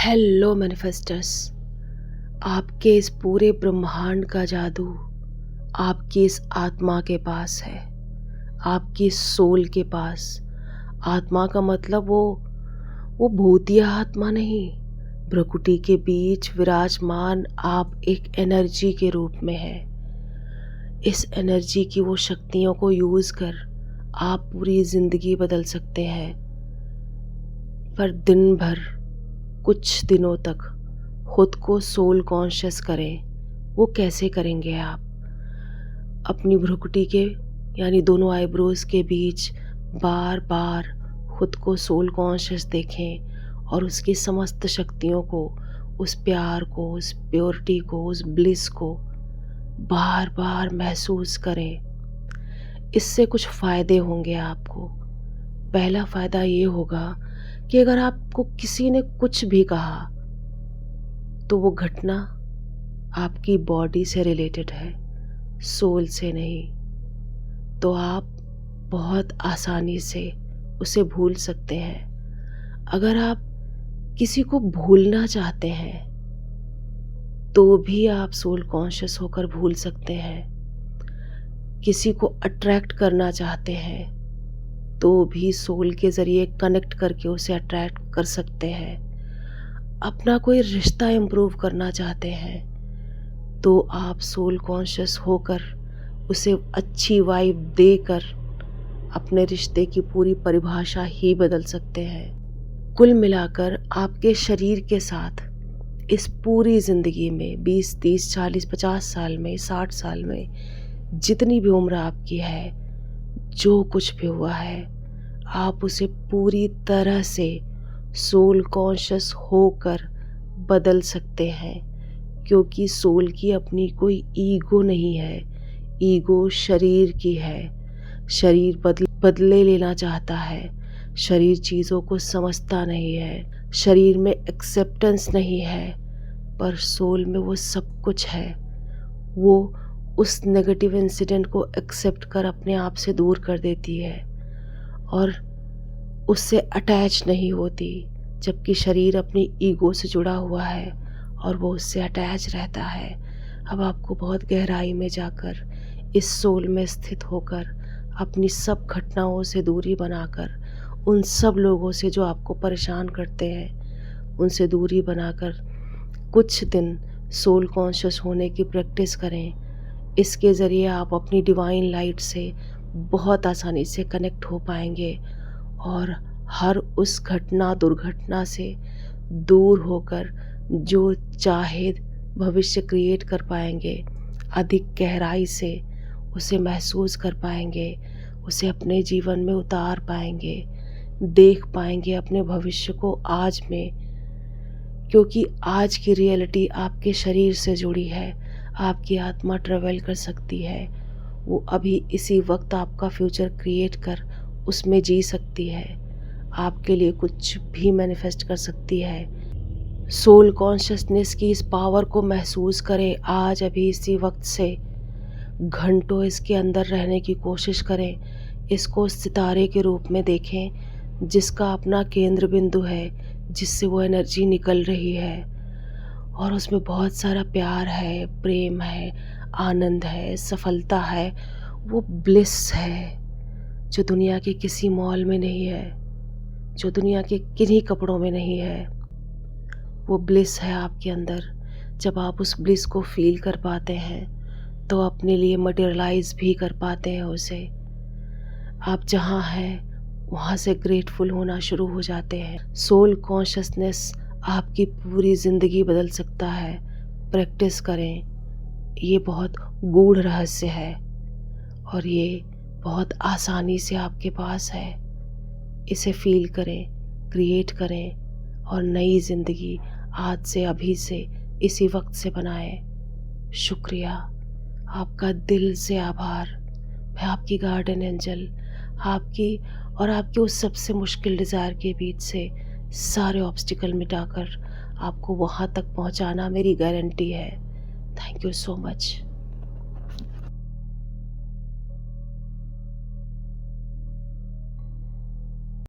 Hello मैनिफेस्टर्स। आपके इस पूरे ब्रह्मांड का जादू आपकी इस आत्मा के पास है, आपकी सोल के पास। आत्मा का मतलब वो भूतिया आत्मा नहीं, प्रकृति के बीच विराजमान आप एक एनर्जी के रूप में है। इस एनर्जी की वो शक्तियों को यूज़ कर आप पूरी ज़िंदगी बदल सकते हैं। पर दिन भर कुछ दिनों तक खुद को सोल कॉन्शियस करें। वो कैसे करेंगे आप? अपनी भ्रुकुटी के यानी दोनों आईब्रोज के बीच बार बार खुद को सोल कॉन्शियस देखें और उसकी समस्त शक्तियों को, उस प्यार को, उस प्योरिटी को, उस ब्लिस को बार बार महसूस करें। इससे कुछ फ़ायदे होंगे आपको। पहला फ़ायदा ये होगा कि अगर आपको किसी ने कुछ भी कहा तो वो घटना आपकी बॉडी से रिलेटेड है, सोल से नहीं, तो आप बहुत आसानी से उसे भूल सकते हैं। अगर आप किसी को भूलना चाहते हैं तो भी आप सोल कॉन्शियस होकर भूल सकते हैं। किसी को अट्रैक्ट करना चाहते हैं तो भी सोल के ज़रिए कनेक्ट करके उसे अट्रैक्ट कर सकते हैं। अपना कोई रिश्ता इम्प्रूव करना चाहते हैं तो आप सोल कॉन्शियस होकर उसे अच्छी वाइब देकर अपने रिश्ते की पूरी परिभाषा ही बदल सकते हैं। कुल मिलाकर आपके शरीर के साथ इस पूरी ज़िंदगी में 20, 30, 40, 50 साल में, 60 साल में, जितनी भी उम्र आपकी है, जो कुछ भी हुआ है, आप उसे पूरी तरह से सोल कॉन्शियस होकर बदल सकते हैं। क्योंकि सोल की अपनी कोई ईगो नहीं है, ईगो शरीर की है। शरीर बदले लेना चाहता है, शरीर चीज़ों को समझता नहीं है, शरीर में एक्सेप्टेंस नहीं है, पर सोल में वो सब कुछ है। वो उस नेगेटिव इंसिडेंट को एक्सेप्ट कर अपने आप से दूर कर देती है और उससे अटैच नहीं होती, जबकि शरीर अपनी ईगो से जुड़ा हुआ है और वो उससे अटैच रहता है। अब आपको बहुत गहराई में जाकर इस सोल में स्थित होकर अपनी सब घटनाओं से दूरी बनाकर, उन सब लोगों से जो आपको परेशान करते हैं उनसे दूरी बनाकर कुछ दिन सोल कॉन्शियस होने की प्रैक्टिस करें। इसके ज़रिए आप अपनी डिवाइन लाइट से बहुत आसानी से कनेक्ट हो पाएंगे और हर उस घटना दुर्घटना से दूर होकर जो चाहे भविष्य क्रिएट कर पाएंगे, अधिक गहराई से उसे महसूस कर पाएंगे, उसे अपने जीवन में उतार पाएंगे, देख पाएंगे अपने भविष्य को आज में। क्योंकि आज की रियलिटी आपके शरीर से जुड़ी है, आपकी आत्मा ट्रेवल कर सकती है, वो अभी इसी वक्त आपका फ्यूचर क्रिएट कर उसमें जी सकती है, आपके लिए कुछ भी मैनिफेस्ट कर सकती है। सोल कॉन्शियसनेस की इस पावर को महसूस करें आज, अभी इसी वक्त से। घंटों इसके अंदर रहने की कोशिश करें। इसको सितारे के रूप में देखें जिसका अपना केंद्र बिंदु है, जिससे वो एनर्जी निकल रही है और उसमें बहुत सारा प्यार है, प्रेम है, आनंद है, सफलता है। वो ब्लिस है जो दुनिया के किसी मॉल में नहीं है, जो दुनिया के किन्हीं कपड़ों में नहीं है। वो ब्लिस है आपके अंदर। जब आप उस ब्लिस को फील कर पाते हैं तो अपने लिए मटेरियलाइज भी कर पाते हैं उसे। आप जहाँ हैं वहाँ से ग्रेटफुल होना शुरू हो जाते हैं। सोल कॉन्शियसनेस आपकी पूरी ज़िंदगी बदल सकता है। प्रैक्टिस करें। ये बहुत गूढ़ रहस्य है और ये बहुत आसानी से आपके पास है। इसे फील करें, क्रिएट करें और नई ज़िंदगी आज से, अभी से, इसी वक्त से बनाएं। शुक्रिया, आपका दिल से आभार। मैं आपकी गार्डन एंजल, आपकी उस सबसे मुश्किल डिज़ायर के बीच से सारे ऑब्स्टिकल मिटाकर आपको वहाँ तक पहुँचाना मेरी गारंटी है। Thank you so much.